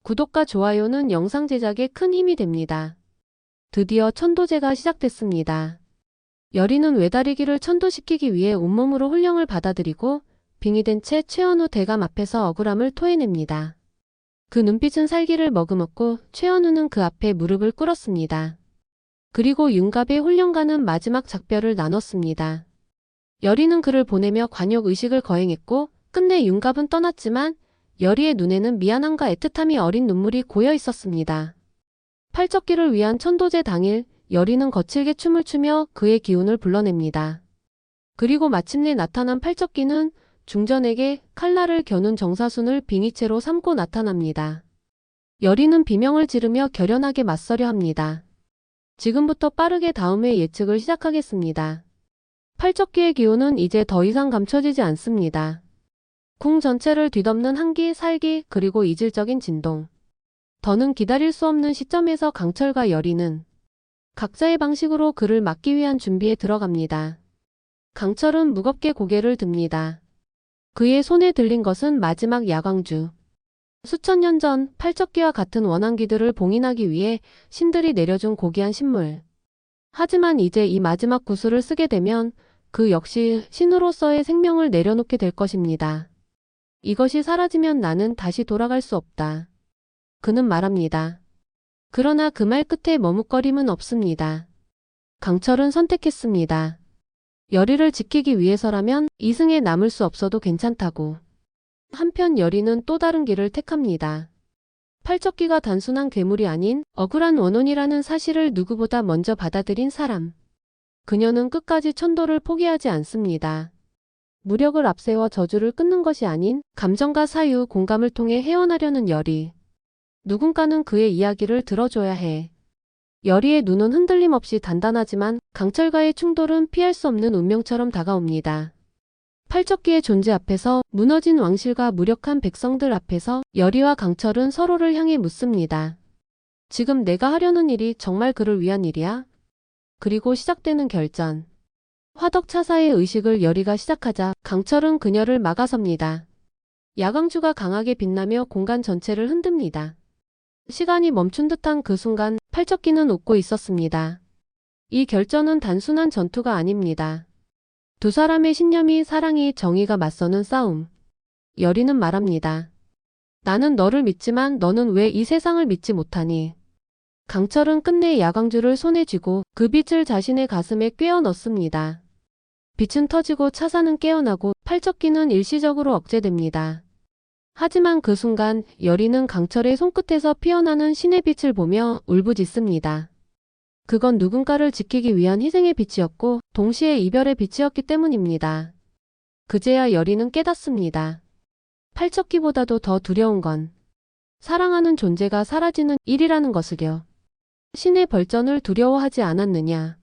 구독과 좋아요는 영상 제작에 큰 힘이 됩니다. 드디어 천도제가 시작됐습니다. 여리는 외다리기를 천도시키기 위해 온몸으로 훈령을 받아들이고 빙의된 채 최현우 대감 앞에서 억울함을 토해냅니다. 그 눈빛은 살기를 머금었고 최현우는 그 앞에 무릎을 꿇었습니다. 그리고 윤갑의 훈련과는 마지막 작별을 나눴습니다. 여리는 그를 보내며 관역의식을 거행했고 끝내 윤갑은 떠났지만 여리의 눈에는 미안함과 애틋함이 어린 눈물이 고여 있었습니다. 팔적기를 위한 천도제 당일 여리는 거칠게 춤을 추며 그의 기운을 불러냅니다. 그리고 마침내 나타난 팔적기는 중전에게 칼날을 겨눈 정사순을 빙의체로 삼고 나타납니다. 여리는 비명을 지르며 결연하게 맞서려 합니다. 지금부터 빠르게 다음의 예측을 시작하겠습니다. 팔적기의 기운은 이제 더 이상 감춰지지 않습니다. 궁 전체를 뒤덮는 한기, 살기, 그리고 이질적인 진동. 더는 기다릴 수 없는 시점에서 강철과 여리는 각자의 방식으로 그를 막기 위한 준비에 들어갑니다. 강철은 무겁게 고개를 듭니다. 그의 손에 들린 것은 마지막 야광주. 수천 년 전 팔적기와 같은 원한기들을 봉인하기 위해 신들이 내려준 고귀한 신물. 하지만 이제 이 마지막 구슬을 쓰게 되면 그 역시 신으로서의 생명을 내려놓게 될 것입니다. 이것이 사라지면 나는 다시 돌아갈 수 없다. 그는 말합니다. 그러나 그 말 끝에 머뭇거림은 없습니다. 강철은 선택했습니다. 여리를 지키기 위해서라면 이승에 남을 수 없어도 괜찮다고. 한편 여리는 또 다른 길을 택합니다. 팔적기가 단순한 괴물이 아닌 억울한 원혼이라는 사실을 누구보다 먼저 받아들인 사람. 그녀는 끝까지 천도를 포기하지 않습니다. 무력을 앞세워 저주를 끊는 것이 아닌 감정과 사유, 공감을 통해 헤어나려는 여리. 누군가는 그의 이야기를 들어줘야 해. 여리의 눈은 흔들림 없이 단단하지만 강철과의 충돌은 피할 수 없는 운명처럼 다가옵니다. 팔적기의 존재 앞에서, 무너진 왕실과 무력한 백성들 앞에서 여리와 강철은 서로를 향해 묻습니다. 지금 내가 하려는 일이 정말 그를 위한 일이야? 그리고 시작되는 결전. 화덕차사의 의식을 여리가 시작하자 강철은 그녀를 막아섭니다. 야광주가 강하게 빛나며 공간 전체를 흔듭니다. 시간이 멈춘 듯한 그 순간 팔적기는 웃고 있었습니다. 이 결전은 단순한 전투가 아닙니다. 두 사람의 신념이, 사랑이, 정의가 맞서는 싸움. 여리는 말합니다. 나는 너를 믿지만 너는 왜 이 세상을 믿지 못하니? 강철은 끝내 야광주를 손에 쥐고 그 빛을 자신의 가슴에 꿰어 넣습니다. 빛은 터지고 차사는 깨어나고 팔적기는 일시적으로 억제됩니다. 하지만 그 순간 여리는 강철의 손끝에서 피어나는 신의 빛을 보며 울부짖습니다. 그건 누군가를 지키기 위한 희생의 빛이었고 동시에 이별의 빛이었기 때문입니다. 그제야 여리는 깨닫습니다. 팔적기보다도 더 두려운 건 사랑하는 존재가 사라지는 일이라는 것을요. 신의 벌전을 두려워하지 않았느냐.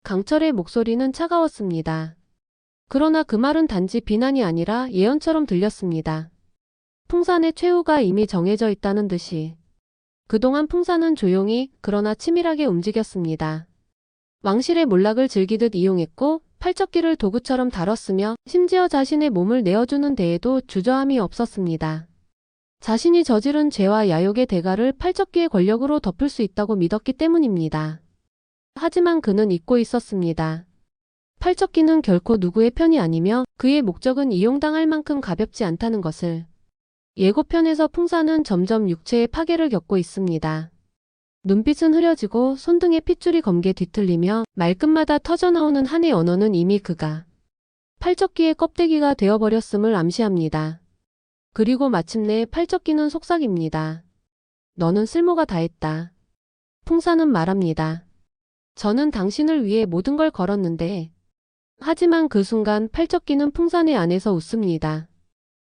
강철의 목소리는 차가웠습니다. 그러나 그 말은 단지 비난이 아니라 예언처럼 들렸습니다. 풍산의 최후가 이미 정해져 있다는 듯이. 그동안 풍산은 조용히 그러나 치밀하게 움직였습니다. 왕실의 몰락을 즐기듯 이용했고 팔적기를 도구처럼 다뤘으며 심지어 자신의 몸을 내어주는 데에도 주저함이 없었습니다. 자신이 저지른 죄와 야욕의 대가를 팔적기의 권력으로 덮을 수 있다고 믿었기 때문입니다. 하지만 그는 잊고 있었습니다. 팔적기는 결코 누구의 편이 아니며 그의 목적은 이용당할 만큼 가볍지 않다는 것을. 예고편에서 풍산은 점점 육체의 파괴를 겪고 있습니다. 눈빛은 흐려지고 손등에 핏줄이 검게 뒤틀리며 말끝마다 터져나오는 한의 언어는 이미 그가 팔적기의 껍데기가 되어버렸음을 암시합니다. 그리고 마침내 팔적기는 속삭입니다. 너는 쓸모가 다했다. 풍산은 말합니다. 저는 당신을 위해 모든 걸 걸었는데. 하지만 그 순간 팔적기는 풍산의 안에서 웃습니다.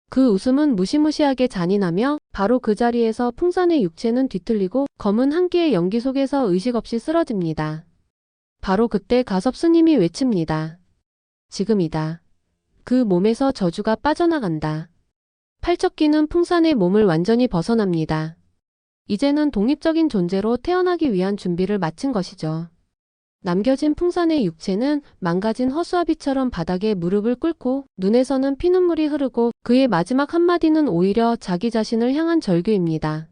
그 웃음은 무시무시하게 잔인하며 바로 그 자리에서 풍산의 육체는 뒤틀리고 검은 한기의 연기 속에서 의식 없이 쓰러집니다. 바로 그때 가섭 스님이 외칩니다. 지금이다. 그 몸에서 저주가 빠져나간다. 팔적기는 풍산의 몸을 완전히 벗어납니다. 이제는 독립적인 존재로 태어나기 위한 준비를 마친 것이죠. 남겨진 풍산의 육체는 망가진 허수아비처럼 바닥에 무릎을 꿇고 눈에서는 피눈물이 흐르고 그의 마지막 한마디는 오히려 자기 자신을 향한 절규입니다.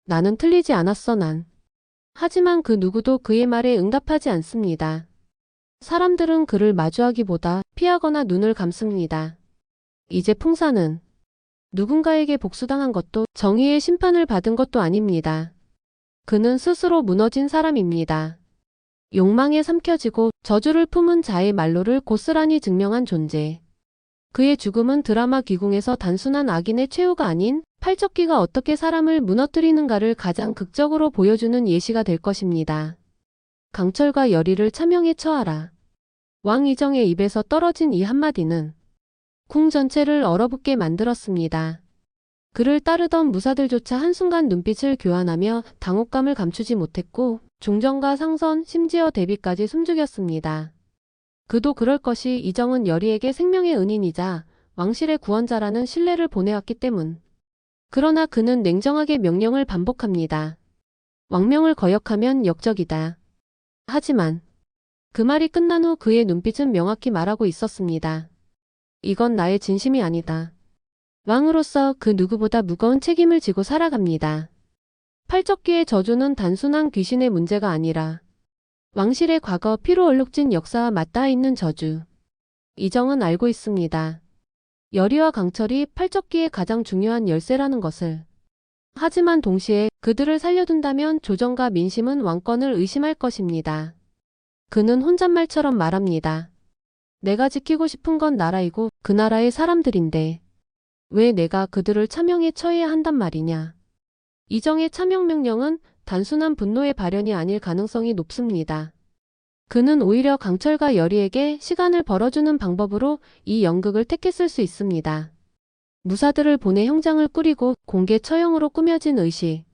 나는 틀리지 않았어 난. 하지만 그 누구도 그의 말에 응답하지 않습니다. 사람들은 그를 마주하기보다 피하거나 눈을 감습니다. 이제 풍사는 누군가에게 복수당한 것도 정의의 심판을 받은 것도 아닙니다. 그는 스스로 무너진 사람입니다. 욕망에 삼켜지고 저주를 품은 자의 말로를 고스란히 증명한 존재. 그의 죽음은 드라마 기궁에서 단순한 악인의 최후가 아닌 팔적귀가 어떻게 사람을 무너뜨리는가를 가장 극적으로 보여주는 예시가 될 것입니다. 강철과 열의를 차명에 처하라. 왕 이정의 입에서 떨어진 이 한마디는 궁 전체를 얼어붙게 만들었습니다. 그를 따르던 무사들조차 한순간 눈빛을 교환하며 당혹감을 감추지 못했고 중전과 상선 심지어 대비까지 숨죽였습니다. 그도 그럴 것이 이정은 열의에게 생명의 은인이자 왕실의 구원자라는 신뢰를 보내왔기 때문. 그러나 그는 냉정하게 명령을 반복합니다. 왕명을 거역하면 역적이다. 하지만 그 말이 끝난 후 그의 눈빛은 명확히 말하고 있었습니다. 이건 나의 진심이 아니다. 왕으로서 그 누구보다 무거운 책임을 지고 살아갑니다. 팔적귀의 저주는 단순한 귀신의 문제가 아니라 왕실의 과거 피로 얼룩진 역사와 맞닿아 있는 저주. 이정은 알고 있습니다. 열의와 강철이 팔적귀의 가장 중요한 열쇠라는 것을. 하지만 동시에 그들을 살려둔다면 조정과 민심은 왕권을 의심할 것입니다. 그는 혼잣말처럼 말합니다. 내가 지키고 싶은 건 나라이고 그 나라의 사람들인데 왜 내가 그들을 차명에 처해야 한단 말이냐. 이정의 차명 명령은 단순한 분노의 발현이 아닐 가능성이 높습니다. 그는 오히려 강철과 열의에게 시간을 벌어주는 방법으로 이 연극을 택했을 수 있습니다. 무사들을 보내 형장을 꾸리고 공개 처형으로 꾸며진 의식.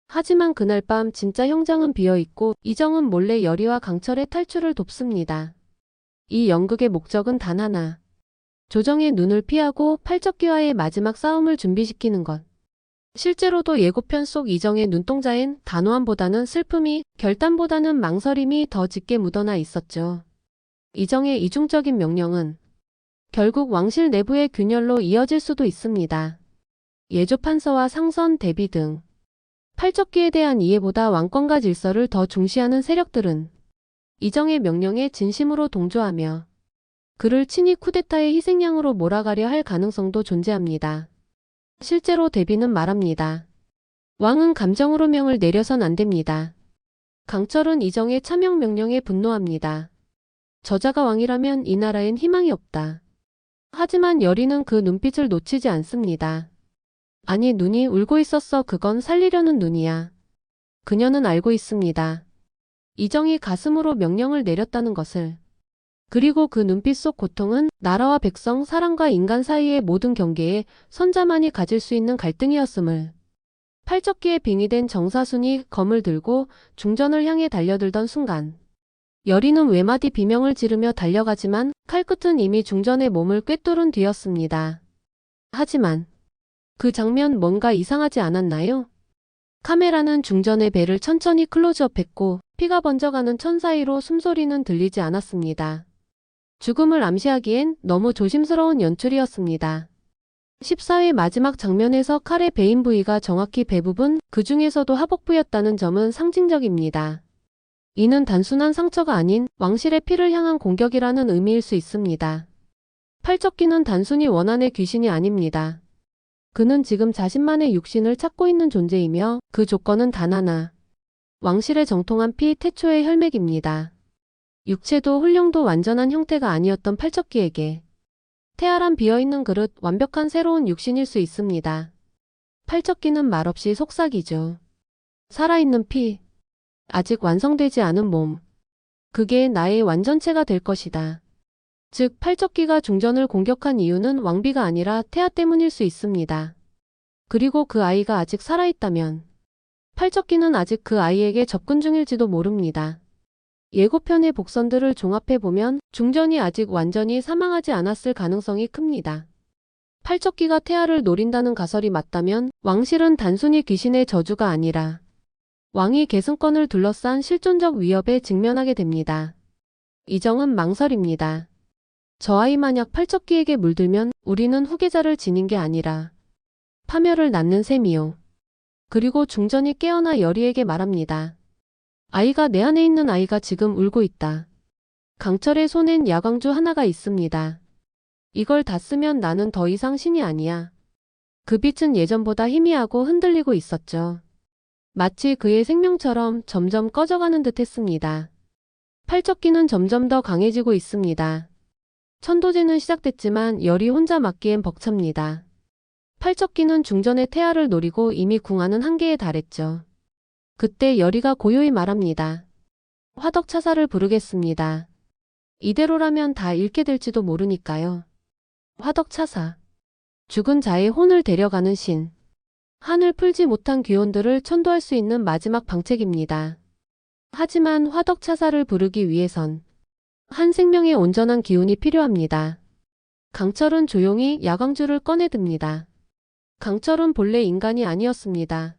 하지만 그날 밤 진짜 형장은 비어있고 이정은 몰래 열의와 강철의 탈출을 돕습니다. 이 연극의 목적은 단 하나. 조정의 눈을 피하고 팔적귀와의 마지막 싸움을 준비시키는 것. 실제로도 예고편 속 이정의 눈동자엔 단호함보다는 슬픔이, 결단보다는 망설임이 더 짙게 묻어나 있었죠. 이정의 이중적인 명령은 결국 왕실 내부의 균열로 이어질 수도 있습니다. 예조판서와 상선, 대비 등 팔적귀에 대한 이해보다 왕권과 질서를 더 중시하는 세력들은 이정의 명령에 진심으로 동조하며 그를 친히 쿠데타의 희생양으로 몰아가려 할 가능성도 존재합니다. 실제로 대비는 말합니다. 왕은 감정으로 명을 내려선 안 됩니다. 강철은 이정의 차명 명령에 분노합니다. 저자가 왕이라면 이 나라엔 희망이 없다. 하지만 열의는 그 눈빛을 놓치지 않습니다. 아니 눈이 울고 있었어. 그건 살리려는 눈이야. 그녀는 알고 있습니다. 이정이 가슴으로 명령을 내렸다는 것을. 그리고 그 눈빛 속 고통은 나라와 백성, 사람과 인간 사이의 모든 경계에 선자만이 가질 수 있는 갈등이었음을. 팔적귀에 빙의된 정사순이 검을 들고 중전을 향해 달려들던 순간 열의는 외마디 비명을 지르며 달려가지만 칼끝은 이미 중전의 몸을 꿰뚫은 뒤였습니다. 하지만 그 장면 뭔가 이상하지 않았나요? 카메라는 중전의 배를 천천히 클로즈업했고 피가 번져가는 천 사이로 숨소리는 들리지 않았습니다. 죽음을 암시하기엔 너무 조심스러운 연출이었습니다. 14회 마지막 장면에서 칼의 베인 부위가 정확히 배 부분, 그 중에서도 하복부였다는 점은 상징적입니다. 이는 단순한 상처가 아닌 왕실의 피를 향한 공격이라는 의미일 수 있습니다. 팔적귀는 단순히 원한의 귀신이 아닙니다. 그는 지금 자신만의 육신을 찾고 있는 존재이며 그 조건은 단 하나. 왕실의 정통한 피, 태초의 혈맥입니다. 육체도 훈령도 완전한 형태가 아니었던 팔적귀에게 태아란 비어있는 그릇, 완벽한 새로운 육신일 수 있습니다. 팔적귀는 말없이 속삭이죠. 살아있는 피, 아직 완성되지 않은 몸. 그게 나의 완전체가 될 것이다. 즉 팔적귀가 중전을 공격한 이유는 왕비가 아니라 태아 때문일 수 있습니다. 그리고 그 아이가 아직 살아있다면 팔적귀는 아직 그 아이에게 접근 중일지도 모릅니다. 예고편의 복선들을 종합해보면 중전이 아직 완전히 사망하지 않았을 가능성이 큽니다. 팔적귀가 태아를 노린다는 가설이 맞다면 왕실은 단순히 귀신의 저주가 아니라 왕위 계승권을 둘러싼 실존적 위협에 직면하게 됩니다. 이정은 망설입니다. 저 아이 만약 팔적귀에게 물들면 우리는 후계자를 지닌 게 아니라 파멸을 낳는 셈이요. 그리고 중전이 깨어나 여리에게 말합니다. 아이가 내 안에 있는 아이가 지금 울고 있다. 강철의 손엔 야광주 하나가 있습니다. 이걸 다 쓰면 나는 더 이상 신이 아니야. 그 빛은 예전보다 희미하고 흔들리고 있었죠. 마치 그의 생명처럼 점점 꺼져가는 듯 했습니다. 팔척기는 점점 더 강해지고 있습니다. 천도제는 시작됐지만 열이 혼자 막기엔 벅찹니다. 팔척기는 중전의 태아를 노리고 이미 궁하는 한계에 달했죠. 그때 열이가 고요히 말합니다. 화덕차사를 부르겠습니다. 이대로라면 다 잃게 될지도 모르니까요. 화덕차사. 죽은 자의 혼을 데려가는 신. 한을 풀지 못한 귀혼들을 천도할 수 있는 마지막 방책입니다. 하지만 화덕차사를 부르기 위해선 한 생명의 온전한 기운이 필요합니다. 강철은 조용히 야광주를 꺼내듭니다. 강철은 본래 인간이 아니었습니다.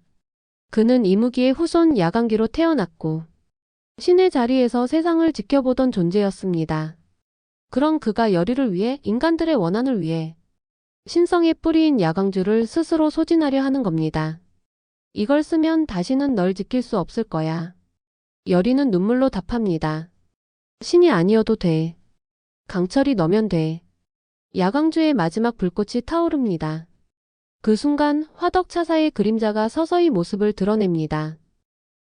그는 이무기의 후손 야광기로 태어났고 신의 자리에서 세상을 지켜보던 존재였습니다. 그런 그가 열의를 위해 인간들의 원한을 위해 신성의 뿌리인 야광주를 스스로 소진하려 하는 겁니다. 이걸 쓰면 다시는 널 지킬 수 없을 거야. 열의는 눈물로 답합니다. 신이 아니어도 돼. 강철이 너면 돼. 야광주의 마지막 불꽃이 타오릅니다. 그 순간 화덕차사의 그림자가 서서히 모습을 드러냅니다.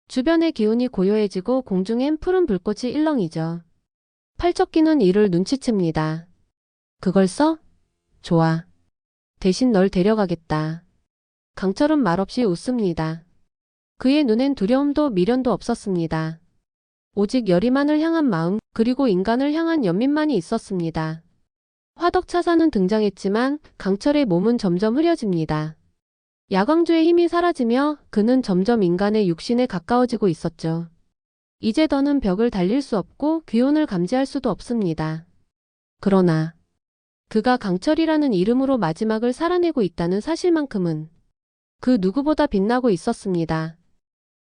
주변의 기운이 고요해지고 공중엔 푸른 불꽃이 일렁이죠. 팔척기는 이를 눈치챕니다. 그걸 써? 좋아. 대신 널 데려가겠다. 강철은 말없이 웃습니다. 그의 눈엔 두려움도 미련도 없었습니다. 오직 열의만을 향한 마음, 그리고 인간을 향한 연민만이 있었습니다. 화덕차사는 등장했지만 강철의 몸은 점점 흐려집니다. 야광주의 힘이 사라지며 그는 점점 인간의 육신에 가까워지고 있었죠. 이제 더는 벽을 달릴 수 없고 귀혼을 감지할 수도 없습니다. 그러나 그가 강철이라는 이름으로 마지막을 살아내고 있다는 사실만큼은 그 누구보다 빛나고 있었습니다.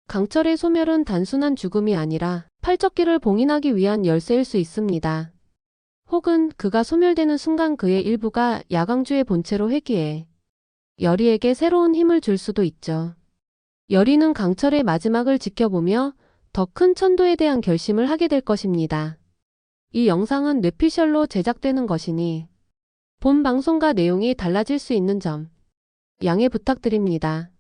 강철의 소멸은 단순한 죽음이 아니라 팔척기를 봉인하기 위한 열쇠일 수 있습니다. 혹은 그가 소멸되는 순간 그의 일부가 야광주의 본체로 회귀해 열의에게 새로운 힘을 줄 수도 있죠. 열의는 강철의 마지막을 지켜보며 더 큰 천도에 대한 결심을 하게 될 것입니다. 이 영상은 뇌피셜로 제작되는 것이니 본 방송과 내용이 달라질 수 있는 점 양해 부탁드립니다.